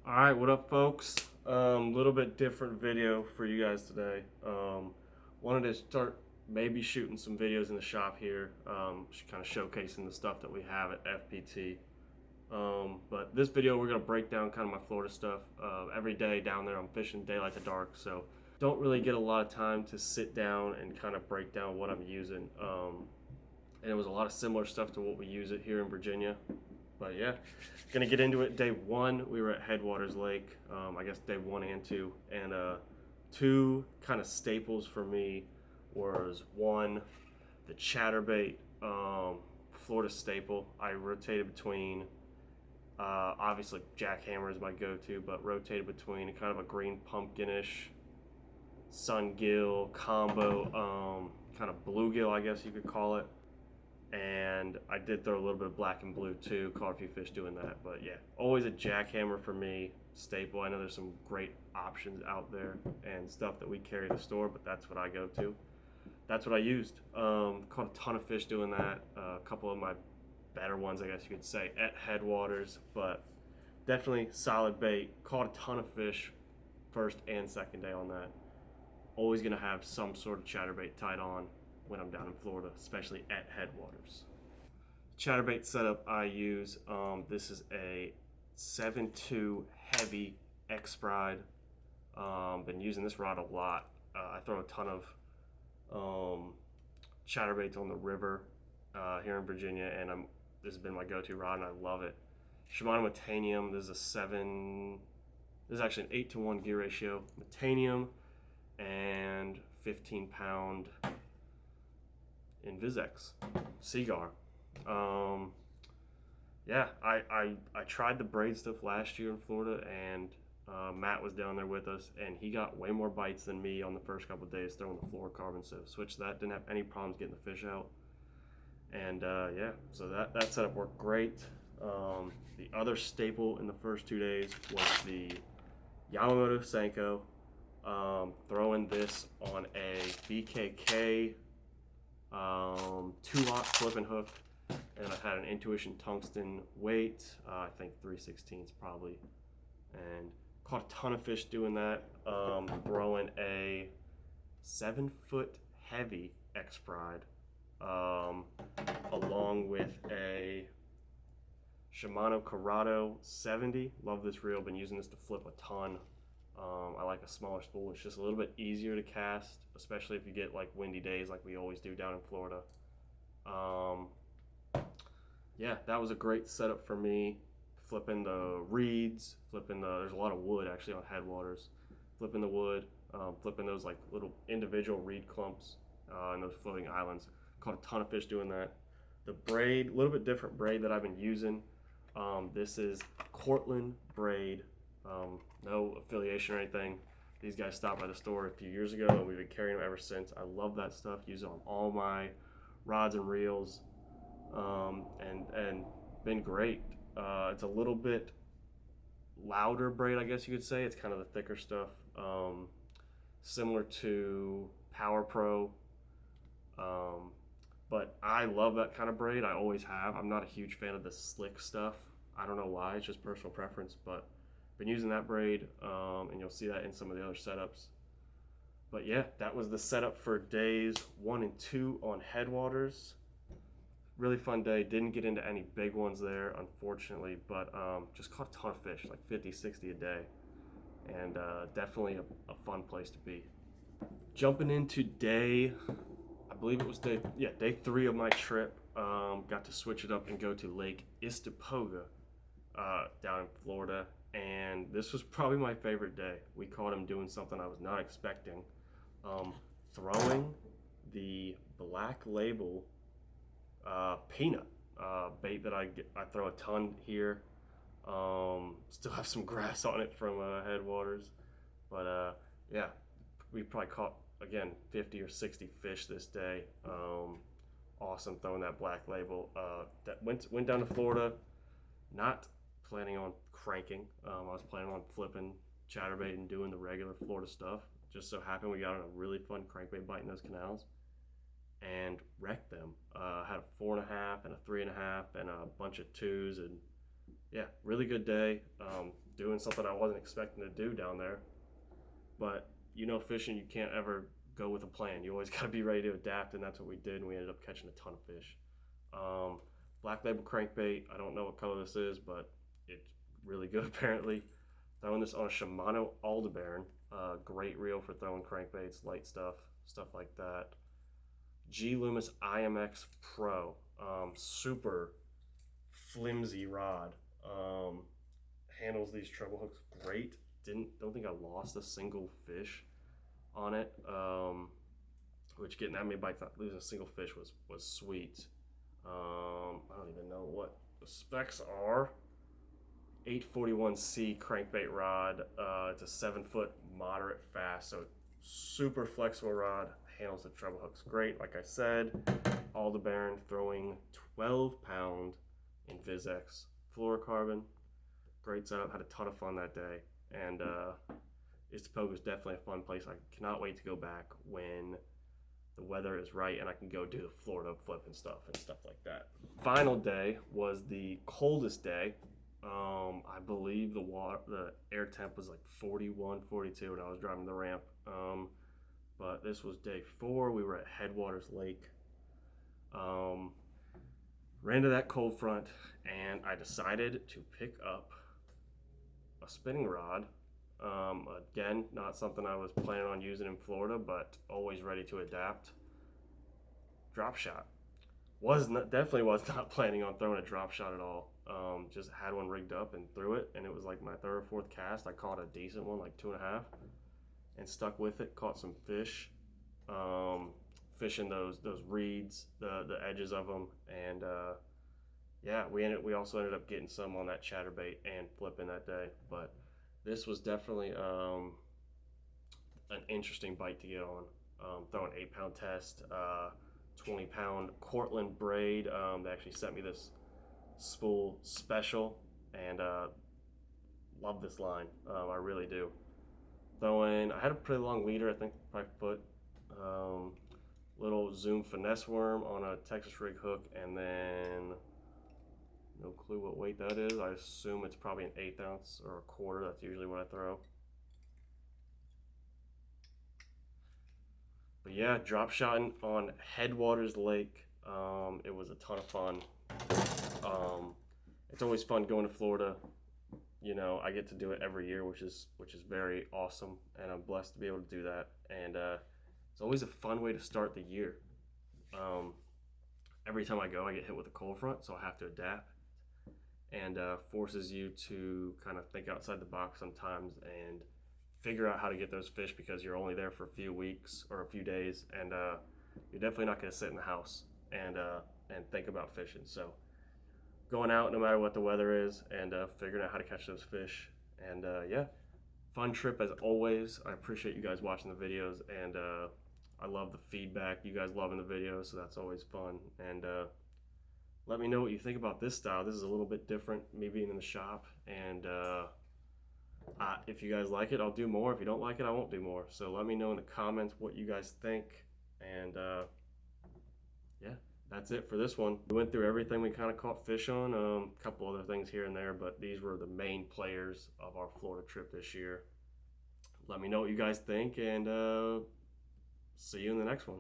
All right, what up, folks? Little bit different video for you guys today. Wanted to start maybe shooting some videos in the shop here, kind of showcasing the stuff that we have at FPT. But this video, we're gonna break down kind of my Florida stuff. Every day down there, I'm fishing daylight to dark, so don't really get a lot of time to sit down and kind of break down what I'm using. And it was a lot of similar stuff to what we use it here in Virginia. But yeah, gonna get into it. Day one, we were at Headwaters Lake. I guess day one and two, and two kind of staples for me was one, the chatterbait, Florida staple. I rotated between, obviously jackhammer is my go-to, but rotated between kind of a green pumpkinish, sungill combo, kind of bluegill, I guess you could call it, and I did throw a little bit of black and blue too. Caught a few fish doing that, but yeah, always a jackhammer for me, staple. I know there's some great options out there and stuff that we carry to the store, but that's what I go to. That's what I used. Caught a ton of fish doing that. A couple of my better ones, I guess you could say, at Headwaters, but definitely solid bait. Caught a ton of fish first and second day on that. Always gonna have some sort of chatterbait tied on when I'm down in Florida, especially at Headwaters. Chatterbait setup I use, this is a 7.2 heavy X-Bride. Been using this rod a lot. I throw a ton of chatterbaits on the river here in Virginia, and this has been my go-to rod, and I love it. Shimano Metanium. This is a 7. This is actually an 8-to-1 gear ratio. Metanium and 15-pound Invisex Seaguar. Yeah, I tried the braid stuff last year in Florida, and Matt was down there with us, and he got way more bites than me on the first couple of days throwing the fluorocarbon. So switched that, didn't have any problems getting the fish out, and yeah, so that setup worked great. The other staple in the first 2 days was the Yamamoto Senko. Throwing this on a BKK 2-aught flipping hook, and I had an Intuition tungsten weight, I think 3/16 probably, and caught a ton of fish doing that. Throwing a 7-foot heavy X-Bride, along with a Shimano Corrado 70. Love this reel, been using this to flip a ton. I like a smaller spool. It's just a little bit easier to cast, especially if you get like windy days like we always do down in Florida. Yeah, that was a great setup for me. Flipping the reeds, there's a lot of wood actually on Headwaters. Flipping the wood, flipping those like little individual reed clumps and those floating islands. Caught a ton of fish doing that. The braid, a little bit different braid that I've been using. This is Cortland braid. No affiliation or anything. These guys stopped by the store a few years ago, and we've been carrying them ever since. I love that stuff. Use it on all my rods and reels, and been great. It's a little bit louder braid, I guess you could say. It's kind of the thicker stuff, similar to Power Pro. But I love that kind of braid. I always have. I'm not a huge fan of the slick stuff. I don't know why. It's just personal preference, but been using that braid, and you'll see that in some of the other setups. But yeah, that was the setup for days 1 and 2 on Headwaters. Really fun day. Didn't get into any big ones there, unfortunately, but just caught a ton of fish, like 50, 60 a day, and definitely a fun place to be. Jumping into I believe it was day 3 of my trip. Got to switch it up and go to Lake Istapoga down in Florida, and this was probably my favorite day. We caught him doing something I was not expecting. Throwing the Black Label peanut bait that I throw a ton here. Still have some grass on it from Headwaters, but yeah, we probably caught again 50 or 60 fish this day. Awesome throwing that Black Label. That went down to Florida, not planning on cranking. I was planning on flipping chatterbait and doing the regular Florida stuff. Just so happened we got on a really fun crankbait bite in those canals and wrecked them. Had a 4.5 and a 3.5 and a bunch of 2s, and yeah, really good day. Doing something I wasn't expecting to do down there. But fishing, you can't ever go with a plan. You always got to be ready to adapt, and that's what we did. And we ended up catching a ton of fish. Um, Black Label crankbait. I don't know what color this is, but it's really good apparently. Throwing this on a Shimano Aldebaran. Great reel for throwing crankbaits, light stuff like that. G Loomis IMX Pro. Super flimsy rod. Handles these treble hooks great. Don't think I lost a single fish on it. Which getting that many bites, not losing a single fish was sweet. I don't even know what the specs are. 841C crankbait rod. It's a 7-foot moderate fast, so super flexible rod. Handles the treble hooks great. Like I said, Aldebaran throwing 12-pound InvizX fluorocarbon. Great setup. Had a ton of fun that day, and Istapoga is definitely a fun place. I cannot wait to go back when the weather is right and I can go do the Florida flip and stuff like that. Final day was the coldest day. I believe the air temp was like 41, 42 when I was driving the ramp. But this was day 4. We were at Headwaters Lake. Ran to that cold front, and I decided to pick up a spinning rod. Again, not something I was planning on using in Florida, but always ready to adapt. Drop shot. Definitely was not planning on throwing a drop shot at all. Just had one rigged up and threw it, and it was like my 3rd or 4th cast. I caught a decent one, like 2.5, and stuck with it. Caught some fish, fishing those reeds, the edges of them, and yeah, we also ended up getting some on that chatterbait and flipping that day. But this was definitely an interesting bite to get on. Throwing 8-pound test, 20-pound Cortland braid. They actually sent me this spool special, and love this line. I really do. I had a pretty long leader, I think 5 foot. Little Zoom finesse worm on a Texas rig hook, and then no clue what weight that is. I assume it's probably an 1/8 ounce or a quarter. That's usually what I throw. But yeah, drop shotting on Headwaters Lake. It was a ton of fun. It's always fun going to Florida. I get to do it every year, which is very awesome, and I'm blessed to be able to do that. And it's always a fun way to start the year. Every time I go, I get hit with a cold front, so I have to adapt, and forces you to kind of think outside the box sometimes and figure out how to get those fish, because you're only there for a few weeks or a few days, and you're definitely not going to sit in the house and think about fishing. So going out no matter what the weather is, and figuring out how to catch those fish. And yeah, fun trip as always. I appreciate you guys watching the videos, and I love the feedback. You guys loving the videos, so that's always fun. And let me know what you think about this style. This is a little bit different, me being in the shop, and if you guys like it, I'll do more. If you don't like it, I won't do more. So let me know in the comments what you guys think, and yeah, that's it for this one. We went through everything we kind of caught fish on, a couple other things here and there, but these were the main players of our Florida trip this year. Let me know what you guys think, and see you in the next one.